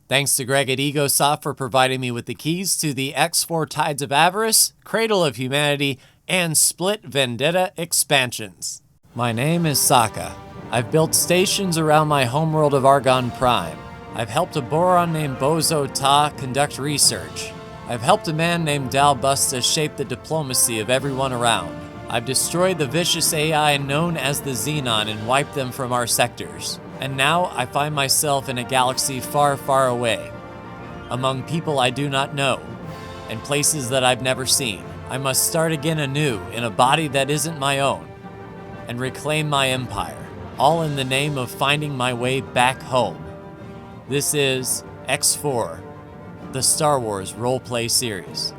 Thanks to Greg at EgoSoft for providing me with the keys to the X4 Tides of Avarice, Cradle of Humanity, and Split Vendetta expansions. My name is Sokka. I've built stations around my homeworld of Argon Prime. I've helped a Boron named Bozo Ta conduct research. I've helped a man named Dalbusta shape the diplomacy of everyone around. I've destroyed the vicious AI known as the Xenon and wiped them from our sectors. And now I find myself in a galaxy far, far away, among people I do not know, and places that I've never seen. I must start again anew in a body that isn't my own, and reclaim my empire, all in the name of finding my way back home. This is X4, the Star Wars roleplay series.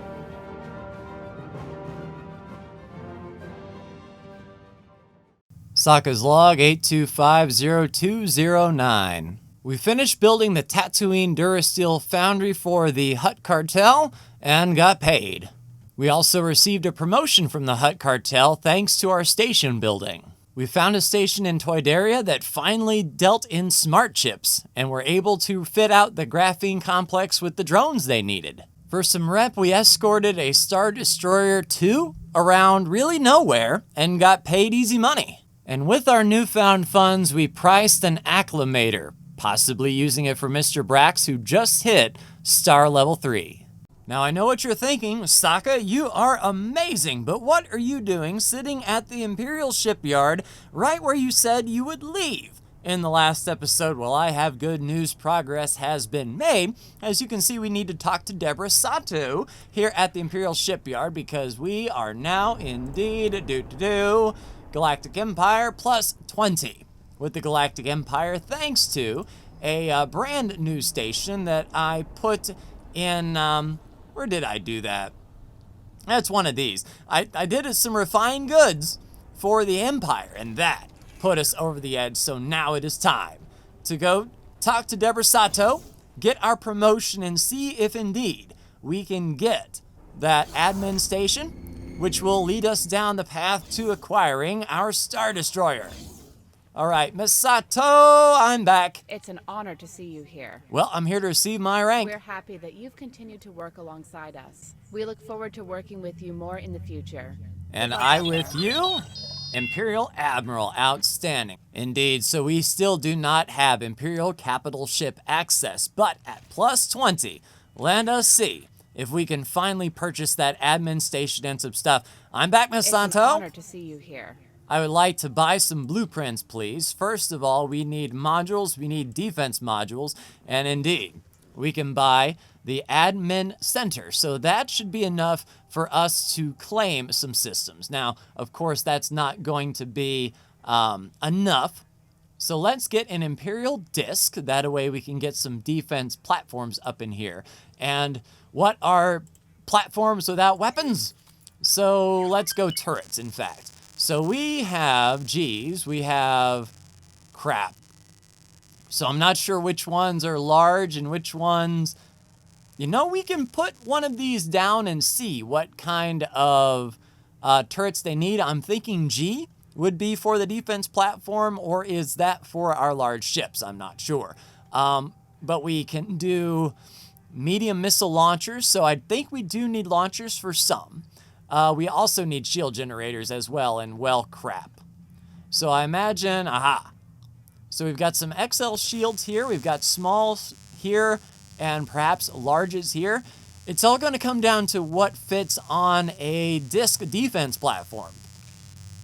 Sokka's log 8250209. We finished building the Tatooine Durasteel foundry for the Hutt Cartel and got paid. We also received a promotion from the Hutt Cartel thanks to our station building. We found a station in Toydaria that finally dealt in smart chips and were able to fit out the graphene complex with the drones they needed. For some rep, we escorted a Star Destroyer to around really nowhere and got paid easy money. And with our newfound funds, we priced an Acclimator, possibly using it for Mr. Brax, who just hit Star Level 3. Now I know what you're thinking, Sokka, you are amazing, but what are you doing sitting at the Imperial shipyard right where you said you would leave in the last episode? Well, I have good news. Progress has been made. As you can see, we need to talk to Deborah Sato here at the Imperial shipyard because we are now indeed Galactic Empire plus 20 with the Galactic Empire, thanks to a brand new station that I put in, where did I do that? That's one of these. I did some refined goods for the Empire, and that put us over the edge, so now it is time to go talk to Deborah Sato, get our promotion, and see if indeed we can get that admin station, which will lead us down the path to acquiring our Star Destroyer. All right, Miss Sato, I'm back. It's an honor to see you here. Well, I'm here to receive my rank. We're happy that you've continued to work alongside us. We look forward to working with you more in the future. And I with you? Imperial Admiral, outstanding. Indeed, so we still do not have Imperial capital ship access, but at plus 20, let us see if we can finally purchase that admin station and some stuff. I'm back, Miss Santo. It's an honor to see you here. I would like to buy some blueprints, please. First of all, we need modules, we need defense modules, and indeed, we can buy the admin center. So that should be enough for us to claim some systems. Now, of course, that's not going to be enough. So let's get an Imperial disc. That way we can get some defense platforms up in here. And what are platforms without weapons? So let's go turrets, in fact. So we have, we have crap. So I'm not sure which ones are large and which ones, you know, we can put one of these down and see what kind of turrets they need. I'm thinking G would be for the defense platform, or is that for our large ships? I'm not sure. But we can do medium missile launchers, so I think we do need launchers for some. We also need shield generators as well, and well, crap. So I imagine, So we've got some XL shields here, we've got smalls here, and perhaps larges here. It's all going to come down to what fits on a disc defense platform.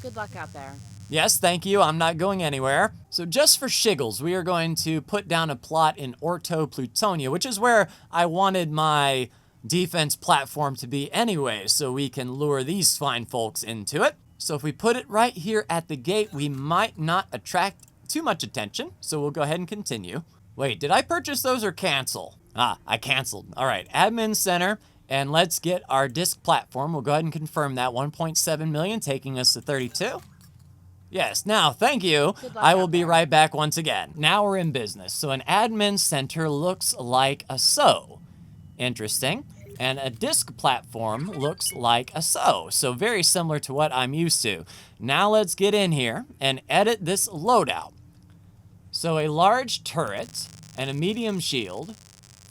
Good luck out there. Yes, thank you. I'm not going anywhere. So just for shiggles, we are going to put down a plot in Orto Plutonia, which is where I wanted my defense platform to be anyway, so we can lure these fine folks into it. So if we put it right here at the gate, we might not attract too much attention, so we'll go ahead and continue. Wait, did I purchase those or cancel? I canceled. All right, admin center, and let's get our disk platform. We'll go ahead and confirm that. 1.7 million, taking us to 32. Yes, now, thank you. I will be right back once again. Now we're in business. So an admin center looks like a so. Interesting. And a disk platform looks like a so. So very similar to what I'm used to. Now let's get in here and edit this loadout. So a large turret and a medium shield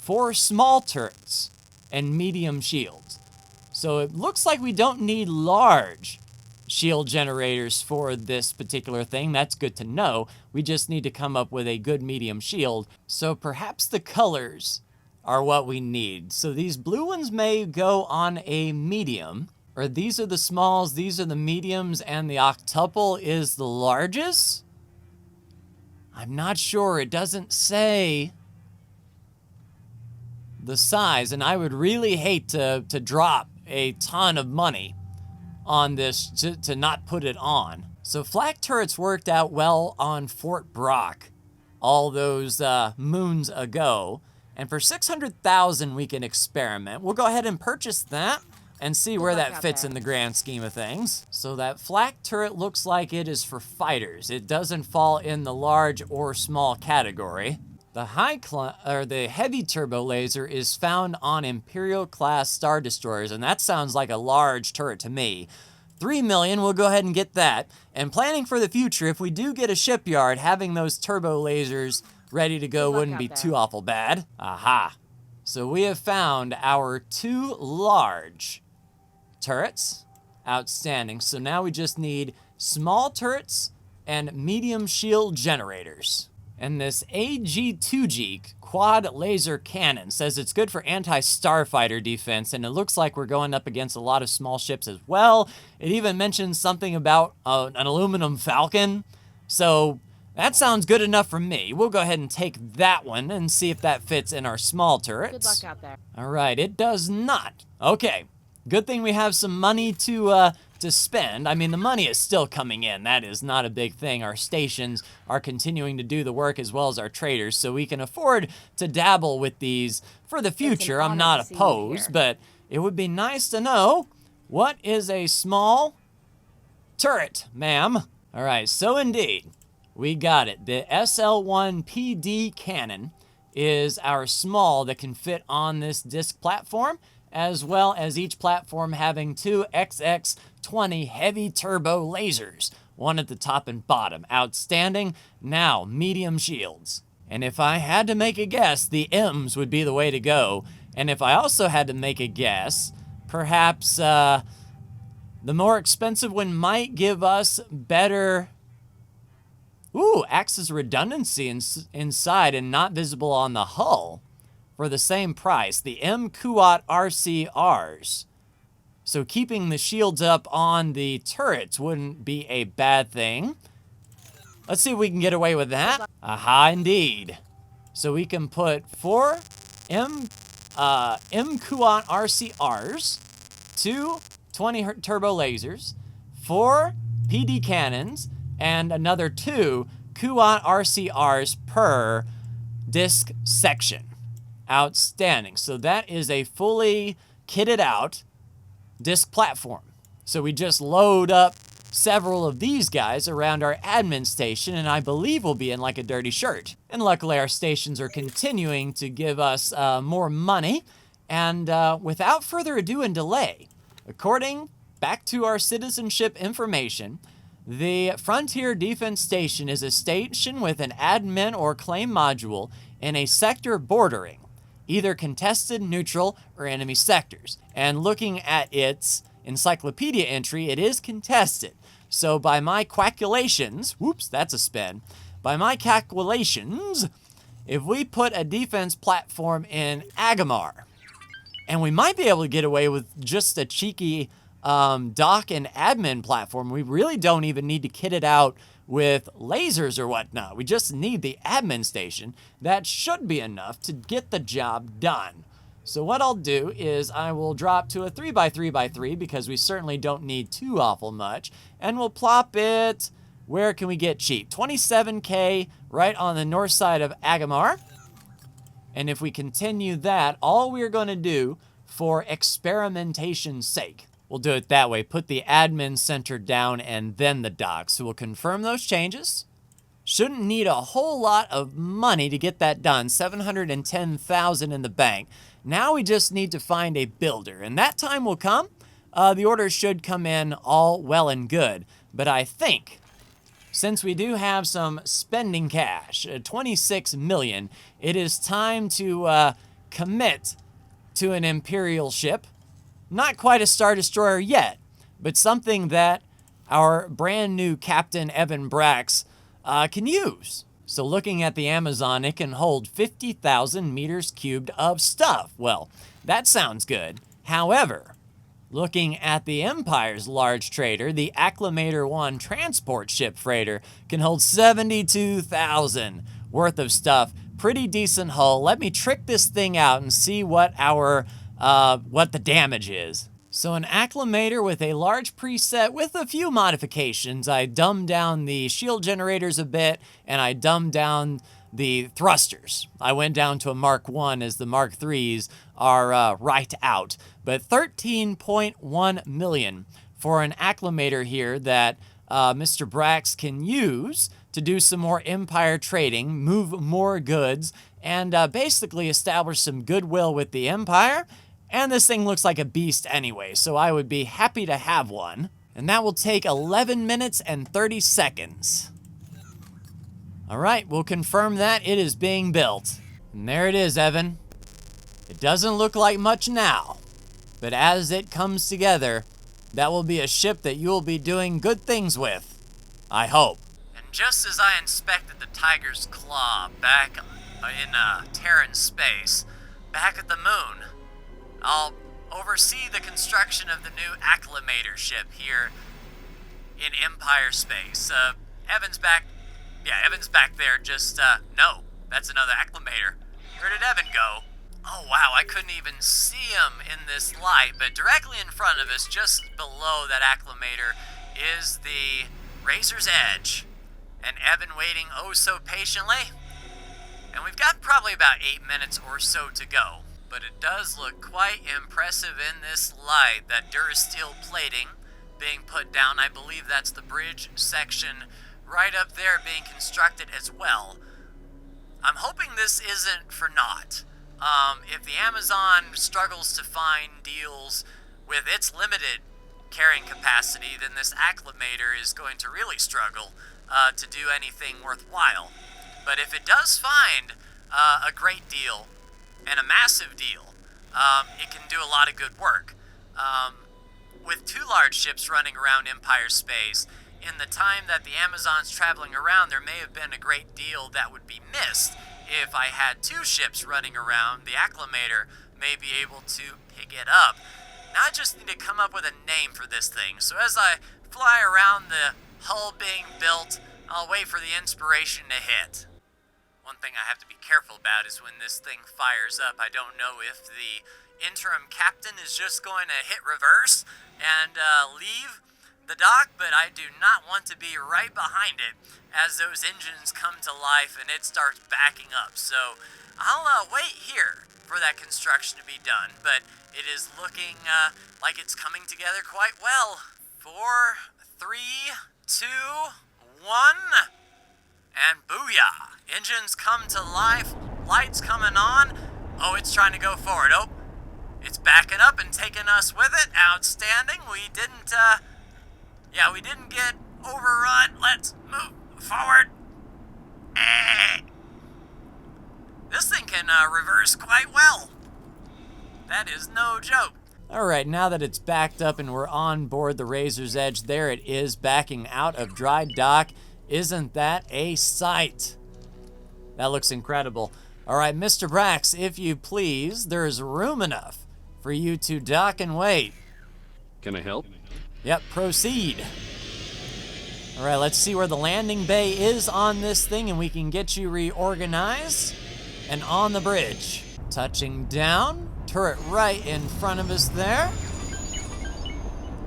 4 small turrets and medium shields. So it looks like we don't need large shield generators for this particular thing. That's good to know. We just need to come up with a good medium shield. So perhaps the colors are what we need. So these blue ones may go on a medium, or these are the smalls, these are the mediums, and the octuple is the largest? I'm not sure. It doesn't say the size, and I would really hate to drop a ton of money on this to not put it on. So flak turrets worked out well on Fort Brock all those moons ago, and for 600,000 we can experiment. We'll go ahead and purchase that and see where that fits in the grand scheme of things. So that flak turret looks like it is for fighters. It doesn't fall in the large or small category. The heavy turbo laser is found on Imperial class Star Destroyers, and that sounds like a large turret to me. 3 million, we'll go ahead and get that. And planning for the future, if we do get a shipyard, having those turbo lasers ready to go wouldn't be too awful bad. Aha. So we have found our 2 large turrets. Outstanding. So now we just need small turrets and medium shield generators. And this AG2G quad laser cannon says it's good for anti-starfighter defense, and it looks like we're going up against a lot of small ships as well. It even mentions something about an aluminum falcon. So that sounds good enough for me. We'll go ahead and take that one and see if that fits in our small turrets. Good luck out there. All right, it does not. Okay, good thing we have some money to spend. I mean, the money is still coming in. That is not a big thing. Our stations are continuing to do the work as well as our traders, so we can afford to dabble with these for the future. I'm not opposed, but it would be nice to know what is a small turret, ma'am. All right, so indeed, we got it. The SL1 PD cannon is our small that can fit on this disc platform, as well as each platform having 2 XX20 heavy turbo lasers, one at the top and bottom. Outstanding. Now, medium shields. And if I had to make a guess, the M's would be the way to go. And if I also had to make a guess, perhaps the more expensive one might give us better acts as redundancy inside and not visible on the hull. For the same price, the MQOT RCRs. So keeping the shields up on the turrets wouldn't be a bad thing. Let's see if we can get away with that. Aha, indeed. So we can put 4 MQOT RCRs, 2 20 turbo lasers, 4 PD cannons, and another 2 QOT RCRs per disc section. Outstanding. So that is a fully kitted out disc platform. So we just load up several of these guys around our admin station, and I believe we'll be in like a dirty shirt. And luckily our stations are continuing to give us more money. And without further ado and delay, according back to our citizenship information, the Frontier Defense Station is a station with an admin or claim module in a sector bordering either contested, neutral, or enemy sectors. And looking at its encyclopedia entry, it is contested. So by my calculations, whoops, that's a spin. By my calculations, if we put a defense platform in Agamar, and we might be able to get away with just a cheeky dock and admin platform. We really don't even need to kit it out with lasers or whatnot. We just need the admin station. That should be enough to get the job done. So what I'll do is I will drop to a 3x3x3 because we certainly don't need too awful much. And we'll plop it, where can we get cheap? 27K right on the north side of Agamar. And if we continue that, all we're going to do for experimentation's sake, we'll do it that way. Put the admin center down and then the dock. So we'll confirm those changes. Shouldn't need a whole lot of money to get that done. 710,000 in the bank. Now we just need to find a builder, and that time will come. The orders should come in all well and good. But I think, since we do have some spending cash, 26 million, it is time to commit to an Imperial ship. Not quite a Star Destroyer yet, but something that our brand new Captain Evan Brax can use. So looking at the Amazon, it can hold 50,000 meters cubed of stuff. Well, that sounds good. However, looking at the Empire's large trader, the Acclimator 1 transport ship freighter can hold 72,000 worth of stuff. Pretty decent hull. Let me trick this thing out and see what the damage is. So an Acclimator with a large preset with a few modifications. I dumbed down the shield generators a bit, and I dumbed down the thrusters. I went down to a Mark 1 as the Mark 3s are right out. But 13.1 million for an Acclimator here that Mr. Brax can use to do some more Empire trading, move more goods, and basically establish some goodwill with the Empire. And this thing looks like a beast anyway, so I would be happy to have one. And that will take 11 minutes and 30 seconds. All right, we'll confirm that it is being built. And there it is, Evan. It doesn't look like much now, but as it comes together, that will be a ship that you will be doing good things with, I hope. And just as I inspected the Tiger's Claw back in Terran space, back at the moon, I'll oversee the construction of the new Acclimator ship here in Empire space. Evan's back. Yeah, Evan's back there. Just, no, that's another Acclimator. Where did Evan go? Oh, wow, I couldn't even see him in this light, but directly in front of us, just below that Acclimator, is the Razor's Edge. And Evan waiting oh so patiently. And we've got probably about 8 minutes or so to go. But it does look quite impressive in this light, that Durasteel plating being put down. I believe that's the bridge section right up there being constructed as well. I'm hoping this isn't for naught. If the Amazon struggles to find deals with its limited carrying capacity, then this Acclimator is going to really struggle to do anything worthwhile. But if it does find a great deal, and a massive deal, it can do a lot of good work. With 2 large ships running around Empire space, in the time that the Amazon's traveling around, there may have been a great deal that would be missed. If I had 2 ships running around, the Acclimator may be able to pick it up. Now I just need to come up with a name for this thing. So as I fly around the hull being built, I'll wait for the inspiration to hit. One thing I have to be careful about is when this thing fires up, I don't know if the interim captain is just going to hit reverse and leave the dock, but I do not want to be right behind it as those engines come to life and it starts backing up. So I'll wait here for that construction to be done, but it is looking like it's coming together quite well. 4, 3, 2, 1... and booyah! Engines come to life, lights coming on. Oh, it's trying to go forward. Oh, it's backing up and taking us with it. Outstanding. We didn't get overrun. Let's move forward. This thing can reverse quite well. That is no joke. All right, now that it's backed up and we're on board the Razor's Edge, there it is, backing out of dry dock. Isn't that a sight? That looks incredible. All right, Mr. Brax, if you please, there is room enough for you to dock and wait. Can I help? Yep, proceed. All right, let's see where the landing bay is on this thing, and we can get you reorganized and on the bridge. Touching down, turret right in front of us there.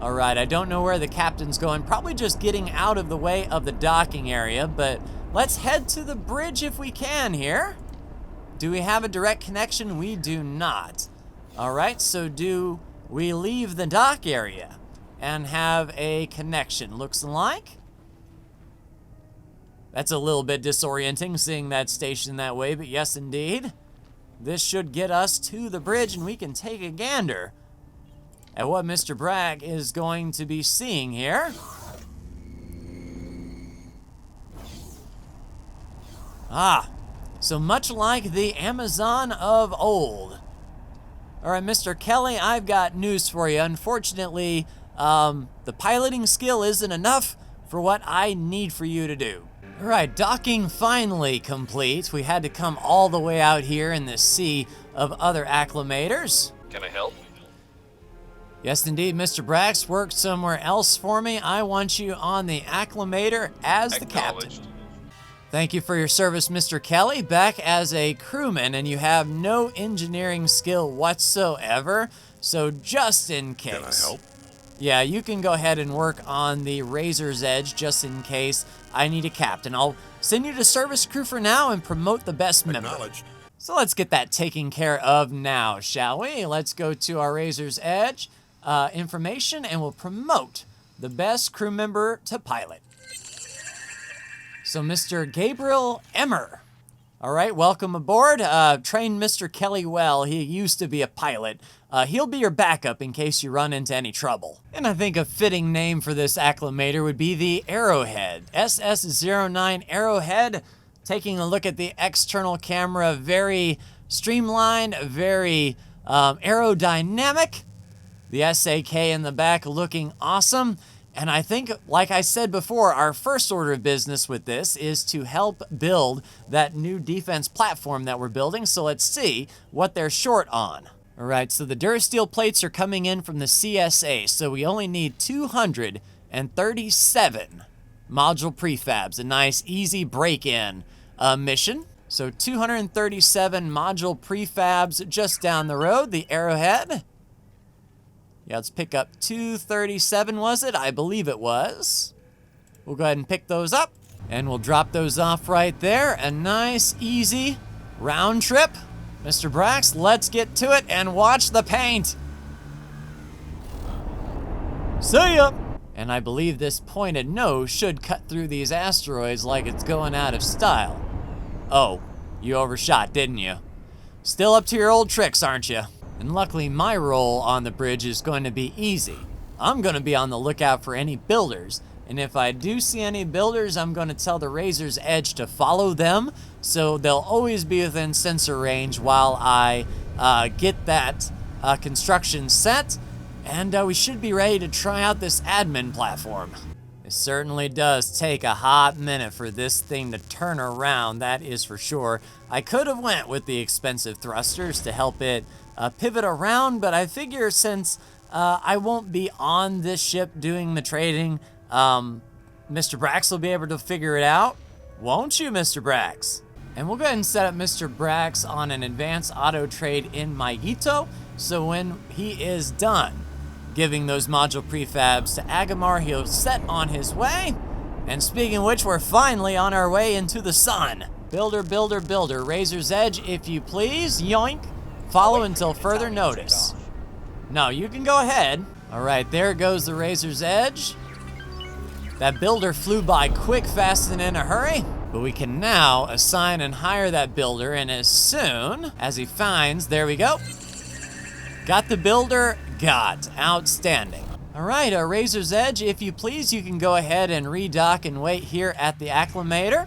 All right, I don't know where the captain's going. Probably just getting out of the way of the docking area, but let's head to the bridge if we can here. Do we have a direct connection? We do not. All right, so do we leave the dock area and have a connection? Looks like. That's a little bit disorienting, seeing that station that way, but yes, indeed. This should get us to the bridge, and we can take a gander at what Mr. Bragg is going to be seeing here. Ah, So much like the Amazon of old. All right, Mr. Kelly, I've got news for you. Unfortunately, the piloting skill isn't enough for what I need for you to do. All right, docking finally complete. We had to come all the way out here in this sea of other acclimators. Can I help? Yes, indeed, Mr. Brax worked somewhere else for me. I want you on the Acclimator as the captain. Thank you for your service, Mr. Kelly. Back as a crewman, and you have no engineering skill whatsoever. So just in case. Can I help? Yeah, you can go ahead and work on the Razor's Edge just in case I need a captain. I'll send you to service crew for now and promote the best member. So let's get that taken care of now, shall we? Let's go to our Razor's Edge information and we'll promote the best crew member to pilot. So Mr. Gabriel Emmer. All right, welcome aboard. Trained Mr. Kelly well. He used to be a pilot. He'll be your backup in case you run into any trouble. And I think a fitting name for this acclimator would be the Arrowhead. SS09 Arrowhead. Taking a look at the external camera, very streamlined, very aerodynamic. The SAK in the back looking awesome. And I think, like I said before, our first order of business with this is to help build that new defense platform that we're building. So let's see what they're short on. All right, so the Durasteel plates are coming in from the CSA. So we only need 237 module prefabs, a nice easy break-in mission. So 237 module prefabs just down the road, the Arrowhead. Yeah, let's pick up 237, was it? I believe it was. We'll go ahead and pick those up, and we'll drop those off right there. A nice, easy round trip. Mr. Brax, let's get to it and watch the paint. See ya! And I believe this pointed nose should cut through these asteroids like it's going out of style. Oh, you overshot, didn't you? Still up to your old tricks, aren't you? And luckily, my role on the bridge is going to be easy. I'm going to be on the lookout for any builders. And if I do see any builders, I'm going to tell the Razor's Edge to follow them. So they'll always be within sensor range while I get that construction set. And we should be ready to try out this admin platform. It certainly does take a hot minute for this thing to turn around, that is for sure. I could have went with the expensive thrusters to help it pivot around, but I figure since I won't be on this ship doing the trading, Mr. Brax will be able to figure it out. Won't you, Mr. Brax? And we'll go ahead and set up Mr. Brax on an advanced auto trade in Maigito, so when he is done giving those module prefabs to Agamar, he'll set on his way. And speaking of which, we're finally on our way into the sun. Builder, builder, builder. Razor's Edge, if you please. Yoink. Follow until further notice. No, you can go ahead. All right, there goes the Razor's Edge. That builder flew by quick, fast, and in a hurry. But we can now assign and hire that builder, and as soon as he finds, there we go. Got the builder, got. Outstanding. All right, Razor's Edge, if you please, you can go ahead and redock and wait here at the Acclimator.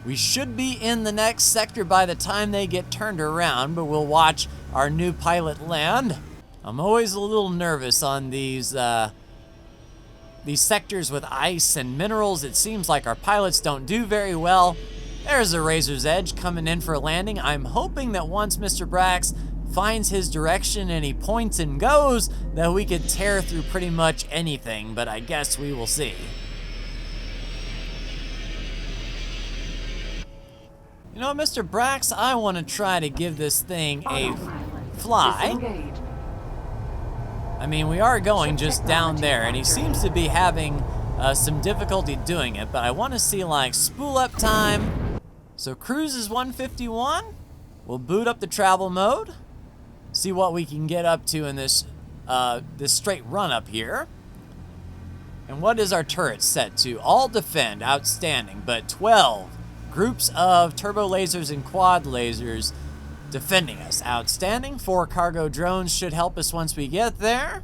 We should be in the next sector by the time they get turned around, but we'll watch our new pilot land. I'm always a little nervous on these sectors with ice and minerals. It seems like our pilots don't do very well. There's a Razor's Edge coming in for a landing. I'm hoping that once Mr. Brax finds his direction and he points and goes, that we could tear through pretty much anything, but I guess we will see. You know, Mr. Brax, I want to try to give this thing a fly. I mean, we are going just down there, and he seems to be having some difficulty doing it, but I want to see, like, spool up time. So cruise is 151. We'll boot up the travel mode. See what we can get up to in this straight run up here. And what is our turret set to? All defend, outstanding, but 12 groups of turbo lasers and quad lasers defending us. Outstanding. 4 cargo drones should help us once we get there.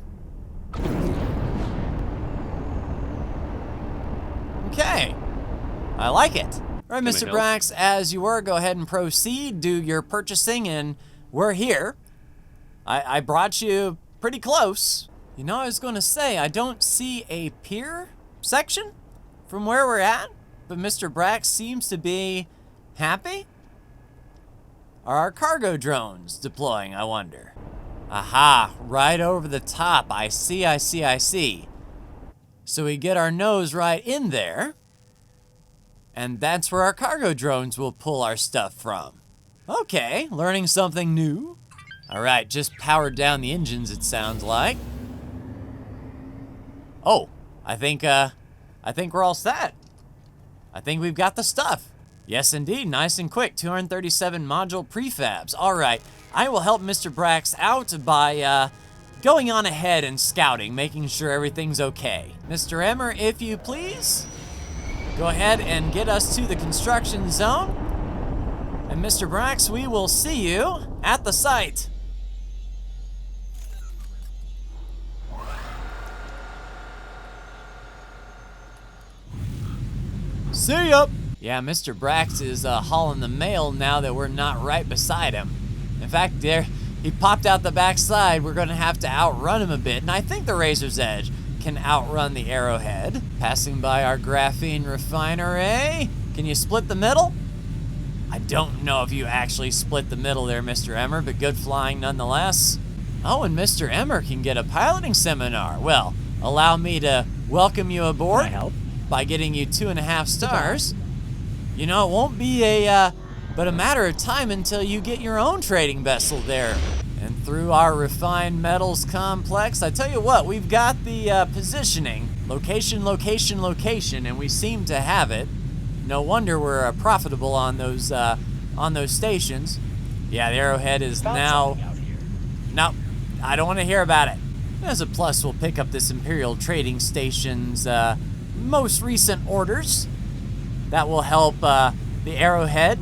Okay. I like it. All right, Can I Mr. help? Brax, as you were, go ahead and proceed, do your purchasing, and we're here. I brought you pretty close. You know, I was going to say, I don't see a pier section from where we're at, but Mr. Brax seems to be happy. Are our cargo drones deploying, I wonder? Aha, right over the top. I see. So we get our nose right in there, and that's where our cargo drones will pull our stuff from. Okay, learning something new. All right, just powered down the engines, it sounds like. Oh, I think we're all set. I think we've got the stuff. Yes, indeed, nice and quick, 237 module prefabs. All right, I will help Mr. Brax out by going on ahead and scouting, making sure everything's okay. Mr. Emmer, if you please, go ahead and get us to the construction zone. And Mr. Brax, we will see you at the site. See ya! Yeah, Mr. Brax is hauling the mail now that we're not right beside him. In fact, he popped out the backside. We're gonna have to outrun him a bit, and I think the Razor's Edge can outrun the Arrowhead. Passing by our graphene refinery. Can you split the middle? I don't know if you actually split the middle there, Mr. Emmer, but good flying nonetheless. Oh, and Mr. Emmer can get a piloting seminar. Well, allow me to welcome you aboard. Can I help? By getting you 2.5 stars. You know, it won't be but a matter of time until you get your own trading vessel there. And through our refined metals complex, I tell you what, we've got the positioning, location, and we seem to have it. No wonder we're profitable on those stations. Yeah, the Arrowhead is now. Something out here. No, I don't want to hear about it. As a plus, we'll pick up this Imperial trading station's most recent orders. That will help the Arrowhead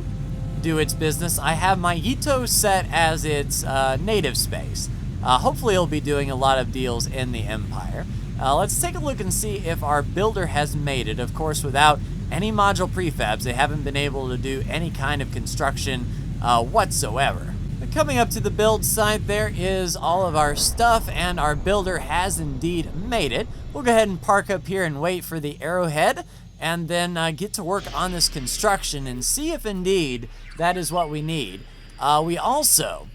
do its business. I have my Yito set as its native space. Hopefully it'll be doing a lot of deals in the Empire. Let's take a look and see if our builder has made it. Of course, without any module prefabs, they haven't been able to do any kind of construction whatsoever. But coming up to the build site, there is all of our stuff, and our builder has indeed made it. We'll go ahead and park up here and wait for the Arrowhead, and then get to work on this construction and see if indeed that is what we need. We also,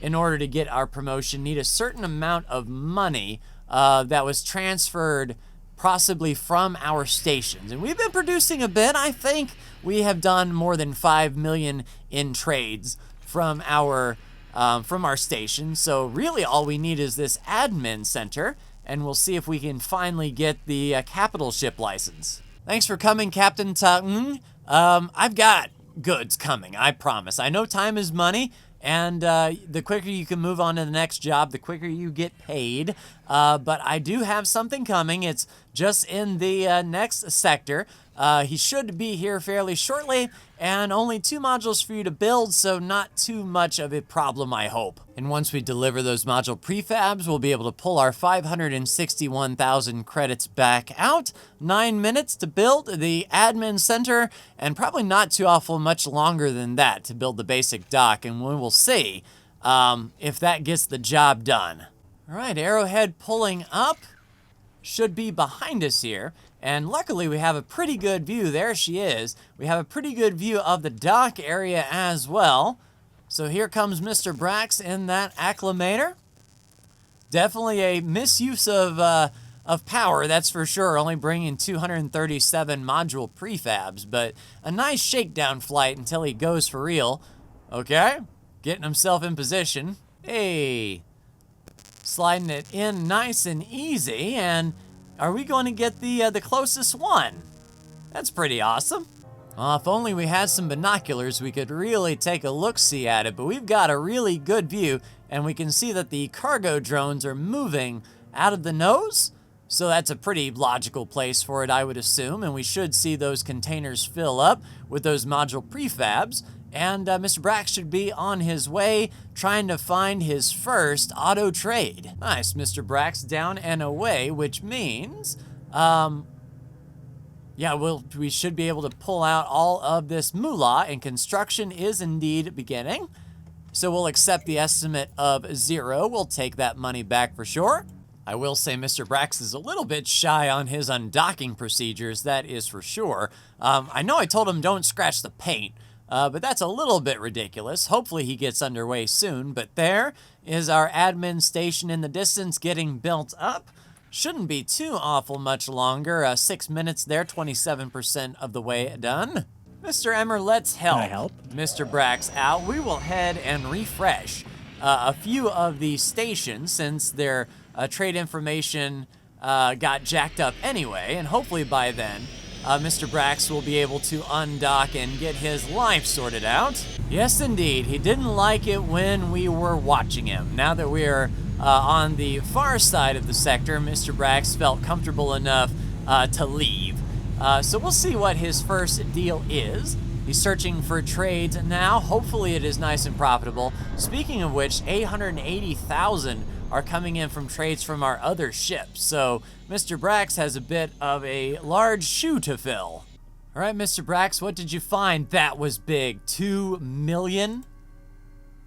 in order to get our promotion, need a certain amount of money that was transferred possibly from our stations. And we've been producing a bit. I think we have done more than 5 million in trades from our station. So really all we need is this admin center, and we'll see if we can finally get the capital ship license. Thanks for coming, Captain Taung. I've got goods coming, I promise. I know time is money, and the quicker you can move on to the next job, the quicker you get paid. But I do have something coming. It's just in the next sector. He should be here fairly shortly, and only 2 modules for you to build, so not too much of a problem, I hope. And once we deliver those module prefabs, we'll be able to pull our 561,000 credits back out. 9 minutes to build the admin center, and probably not too awful much longer than that to build the basic dock, and we will see if that gets the job done. All right, Arrowhead pulling up. Should be behind us here. And luckily we have a pretty good view. There she is. We have a pretty good view of the dock area as well. So here comes Mr. Brax in that Acclimator. Definitely a misuse of power, that's for sure. Only bringing 237 module prefabs, but a nice shakedown flight until he goes for real. Okay, getting himself in position. Hey, sliding it in nice and easy, and are we going to get the closest one? That's pretty awesome. If only we had some binoculars, we could really take a look-see at it, but we've got a really good view, and we can see that the cargo drones are moving out of the nose, so that's a pretty logical place for it, I would assume, and we should see those containers fill up with those module prefabs, and Mr. Brax should be on his way trying to find his first auto trade. Nice, Mr. Brax down and away, which means Yeah, we should be able to pull out all of this moolah, and construction is indeed beginning. So we'll accept the estimate of 0. We'll take that money back for sure. I will say Mr. Brax is a little bit shy on his undocking procedures, that is for sure. I know I told him don't scratch the paint, but that's a little bit ridiculous. Hopefully he gets underway soon, but there is our admin station in the distance getting built up. Shouldn't be too awful much longer. 6 minutes there, 27% of the way done. Mr. Emmer, let's help. Can I help? Mr. Brax out. We will head and refresh a few of these stations since their trade information got jacked up anyway, and hopefully by then Mr. Brax will be able to undock and get his life sorted out. Yes, indeed. He didn't like it when we were watching him. Now that we're on the far side of the sector, Mr. Brax felt comfortable enough to leave. So we'll see what his first deal is. He's searching for trades now. Hopefully it is nice and profitable. Speaking of which, 880,000 are coming in from trades from our other ships. So Mr. Brax has a bit of a large shoe to fill. All right, Mr. Brax, what did you find? That was big. 2 million?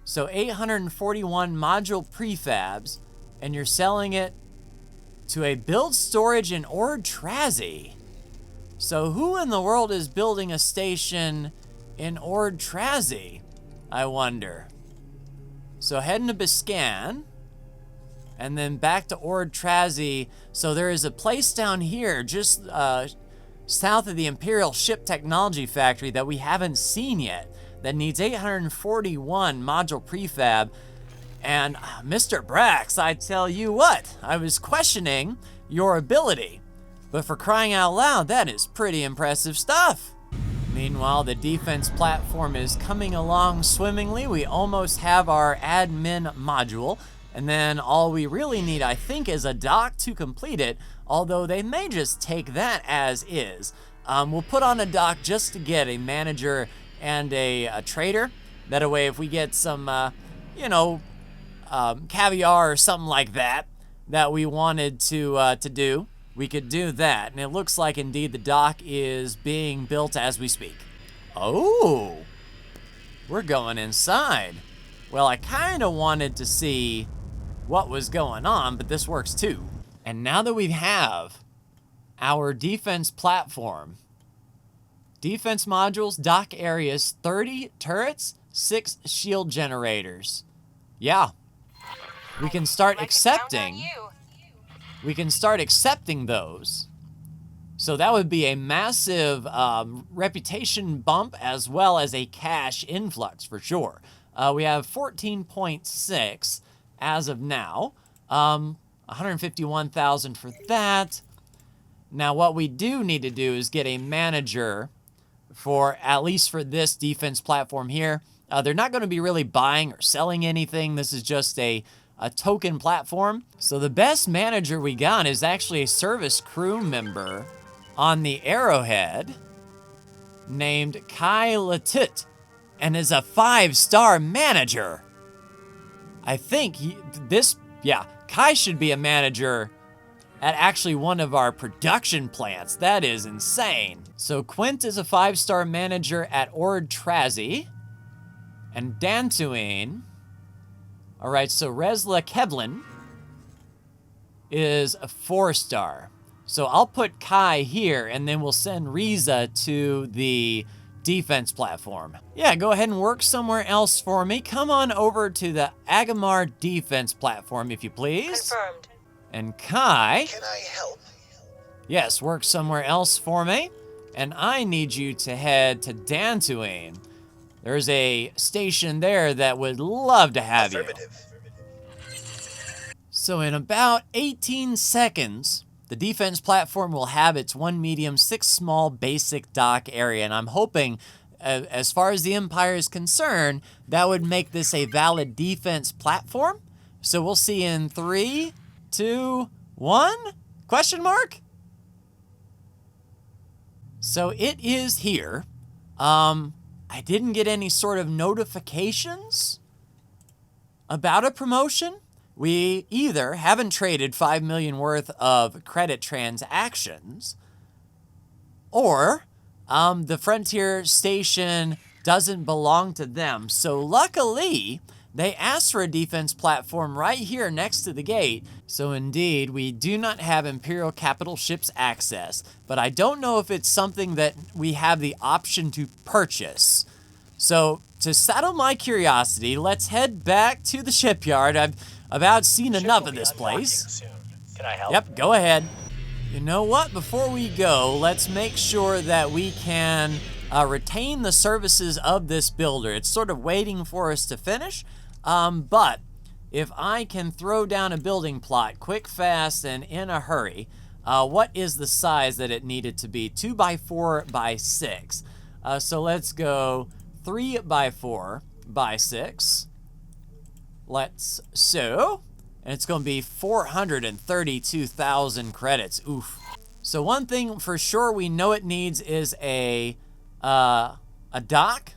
So 841 module prefabs, and you're selling it to a build storage in Ord Trazy. So who in the world is building a station in Ord Trazy, I wonder? So heading to Biscan, and then back to Ord Trazy. So there is a place down here just south of the Imperial Ship Technology Factory that we haven't seen yet that needs 841 module prefab. And Mr. Brax, I tell you what, I was questioning your ability. But for crying out loud, that is pretty impressive stuff. Meanwhile, the defense platform is coming along swimmingly. We almost have our admin module. And then all we really need, I think, is a dock to complete it, although they may just take that as is. We'll put on a dock just to get a manager and a trader. That way, if we get some, caviar or something like that we wanted to do, we could do that. And it looks like, indeed, the dock is being built as we speak. Oh, we're going inside. Well, I kind of wanted to see what was going on, but this works too. And now that we have our defense platform, defense modules, dock areas, 30 turrets, 6 shield generators. Yeah, we can start accepting. We can start accepting those. So that would be a massive reputation bump as well as a cash influx for sure. We have 14.6 as of now. 151,000 for that. Now what we do need to do is get a manager for, at least for this defense platform here. They're not going to be really buying or selling anything. This is just a token platform. So the best manager we got is actually a service crew member on the Arrowhead named Kai Latut, and is a 5-star manager. I think Kai should be a manager at actually one of our production plants. That is insane. So Quint is a 5-star manager at Ord Trazy, and Dantooine. All right, so Resla Kevlin is a 4-star. So I'll put Kai here, and then we'll send Riza to the defense platform. Yeah, go ahead and work somewhere else for me. Come on over to the Agamar defense platform, if you please. Confirmed. And Kai, Can I help? yes, work somewhere else for me. And I need you to head to Dantooine. There's a station there that would love to have you. Affirmative. So in about 18 seconds, the defense platform will have its 1 medium, 6 small basic dock area. And I'm hoping, as far as the Empire is concerned, that would make this a valid defense platform. So we'll see in 3, 2, 1? Question mark? So it is here. I didn't get any sort of notifications about a promotion. We either haven't traded 5 million worth of credit transactions, or the Frontier Station doesn't belong to them. So luckily, they asked for a defense platform right here next to the gate. So indeed, we do not have Imperial capital ships access, but I don't know if it's something that we have the option to purchase. So to settle my curiosity, let's head back to the shipyard. I've about seen enough of this place. Soon. Can I help? Yep, go ahead. You know what? Before we go, let's make sure that we can retain the services of this builder. It's sort of waiting for us to finish, but if I can throw down a building plot quick, fast, and in a hurry, what is the size that it needed to be? 2 by 4 by 6. So let's go 3 by 4 by 6. And it's going to be 432,000 credits. Oof. So one thing for sure we know it needs is a dock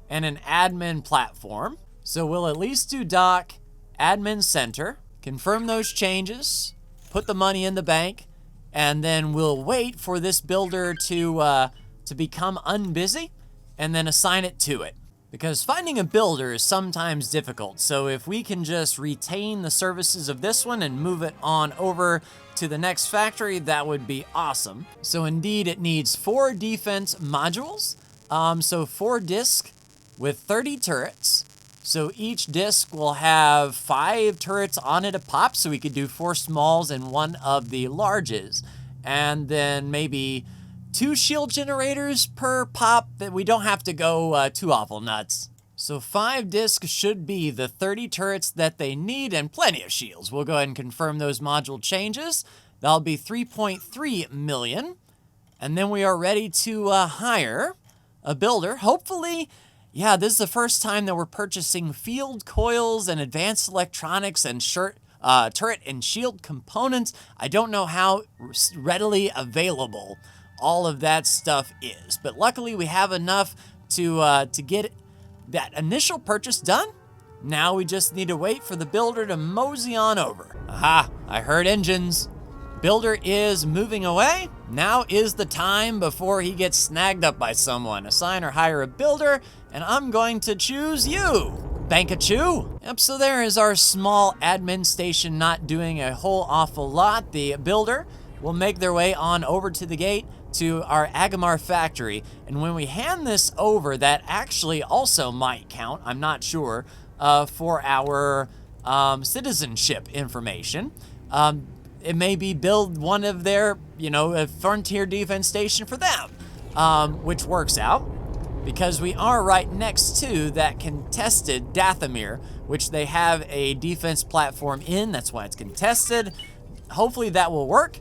and an admin platform. So we'll at least do dock, admin center, confirm those changes, put the money in the bank, and then we'll wait for this builder to become unbusy and then assign it to it. Because finding a builder is sometimes difficult, so if we can just retain the services of this one and move it on over to the next factory, that would be awesome. So indeed, it needs 4 defense modules, so 4 discs with 30 turrets. So each disc will have 5 turrets on it a pop, so we could do 4 smalls and 1 of the larges. And then maybe 2 shield generators per pop, that we don't have to go too awful nuts. So 5 discs should be the 30 turrets that they need and plenty of shields. We'll go ahead and confirm those module changes. That'll be 3.3 million. And then we are ready to hire a builder. Hopefully, yeah, this is the first time that we're purchasing field coils and advanced electronics and turret and shield components. I don't know how readily available all of that stuff is, but luckily we have enough to get that initial purchase done. Now we just need to wait for the builder to mosey on over. Aha, I heard engines. Builder is moving away. Now is the time before he gets snagged up by someone. Assign or hire a builder, and I'm going to choose you, Bankachu. Yep, so there is our small admin station not doing a whole awful lot. The builder will make their way on over to the gate to our Agamar factory, and when we hand this over, that actually also might count, I'm not sure, for our citizenship information. It may be build one of their, a frontier defense station for them, which works out because we are right next to that contested Dathomir, which they have a defense platform in. That's why it's contested. Hopefully that will work,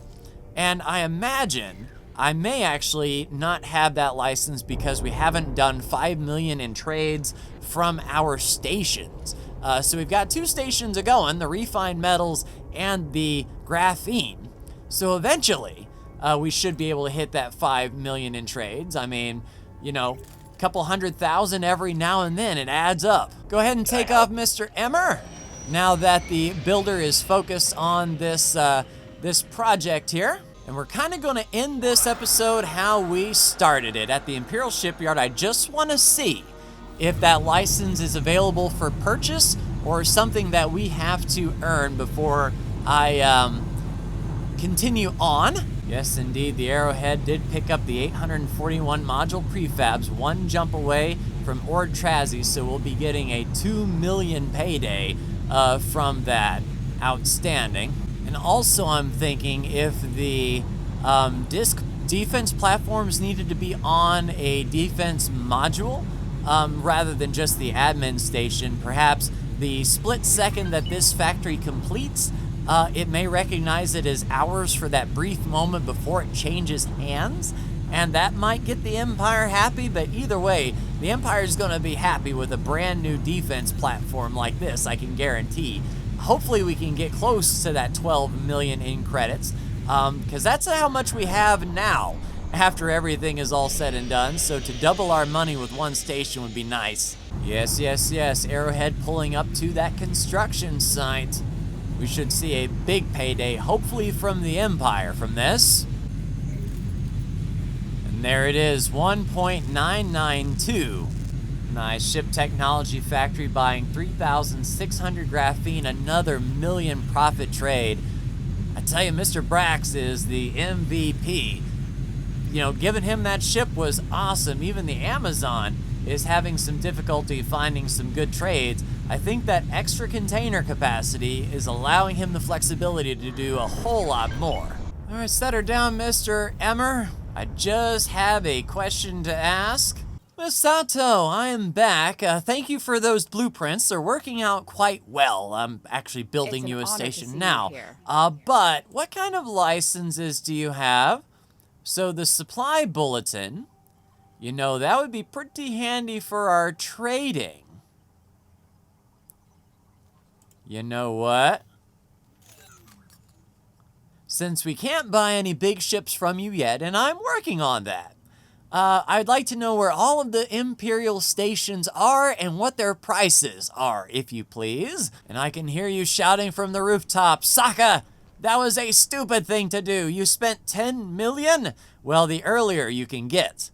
and I imagine I may actually not have that license because we haven't done 5 million in trades from our stations. So we've got 2 stations a-going, the refined metals and the graphene. So eventually, we should be able to hit that 5 million in trades. I mean, a couple 100,000 every now and then, it adds up. Go ahead and take off, Mr. Emmer. Now that the builder is focused on this project here. And we're kind of going to end this episode how we started it, at the Imperial shipyard. I just want to see if that license is available for purchase or something that we have to earn before I continue on. Yes, indeed, the Arrowhead did pick up the 841 module prefabs, 1 jump away from Ord Trazi, so we'll be getting a 2 million payday from that. Outstanding. And also I'm thinking if the disc defense platforms needed to be on a defense module rather than just the admin station, perhaps the split second that this factory completes, it may recognize it as ours for that brief moment before it changes hands, and that might get the Empire happy. But either way, the Empire is going to be happy with a brand new defense platform like this, I can guarantee. Hopefully we can get close to that 12 million in credits, because that's how much we have now after everything is all said and done. So to double our money with 1 station would be nice. Yes, yes, yes, Arrowhead pulling up to that construction site. We should see a big payday, hopefully from the Empire from this. And there it is, 1.992. Nice. Ship Technology Factory buying 3,600 graphene, another million profit trade. I tell you, Mr. Brax is the MVP. You know, giving him that ship was awesome. Even the Amazon is having some difficulty finding some good trades. I think that extra container capacity is allowing him the flexibility to do a whole lot more. All right, set her down, Mr. Emmer. I just have a question to ask. Miss Sato, I am back. Thank you for those blueprints. They're working out quite well. I'm actually building you a station now. But what kind of licenses do you have? So the supply bulletin, you know, that would be pretty handy for our trading. You know what? Since we can't buy any big ships from you yet, and I'm working on that, I'd like to know where all of the Imperial stations are and what their prices are, if you please. And I can hear you shouting from the rooftop, Sokka, that was a stupid thing to do. You spent 10 million? Well, the earlier you can get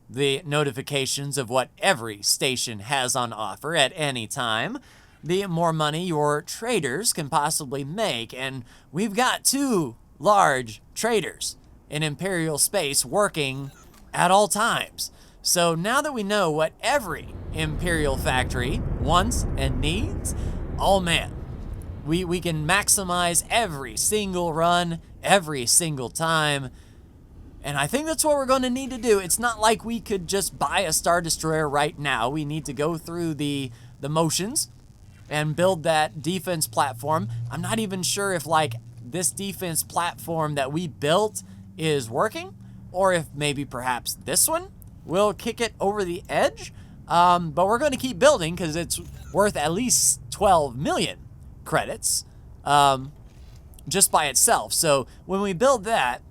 the notifications of what every station has on offer at any time, the more money your traders can possibly make. And we've got 2 large traders in Imperial space working at all times. So now that we know what every Imperial factory wants and needs, oh man, we can maximize every single run, every single time. And I think that's what we're going to need to do. It's not like we could just buy a Star Destroyer right now. We need to go through the motions and build that defense platform. I'm not even sure if like this defense platform that we built is working, or if maybe perhaps this one will kick it over the edge. But we're going to keep building because it's worth at least 12 million credits just by itself. So when we build that,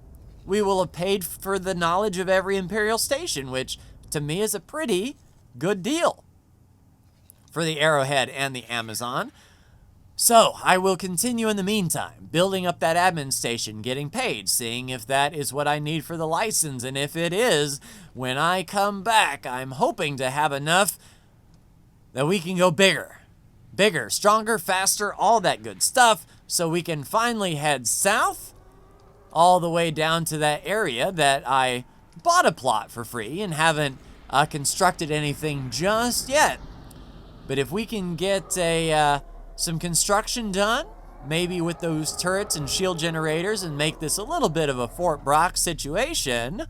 we will have paid for the knowledge of every Imperial station, which to me is a pretty good deal for the Arrowhead and the Amazon. So I will continue in the meantime, building up that admin station, getting paid, seeing if that is what I need for the license. And if it is, when I come back, I'm hoping to have enough that we can go bigger, stronger, faster, all that good stuff, so we can finally head south all the way down to that area that I bought a plot for free and haven't constructed anything just yet. But if we can get some construction done, maybe with those turrets and shield generators, and make this a little bit of a Fort Brock situation,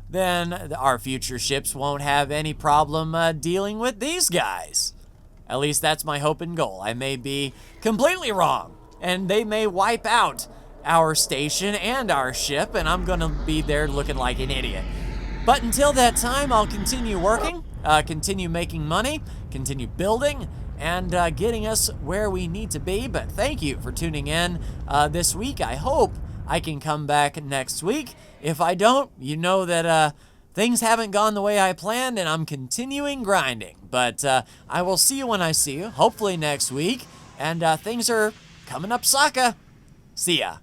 then our future ships won't have any problem dealing with these guys. At least that's my hope and goal. I may be completely wrong, and they may wipe out our station and our ship, and I'm gonna be there looking like an idiot. But until that time, I'll continue working, continue making money, continue building, and getting us where we need to be. But thank you for tuning in this week. I hope I can come back next week. If I don't, you know that things haven't gone the way I planned, and I'm continuing grinding. But I will see you when I see you, hopefully next week, and things are coming up, Sokka. See ya.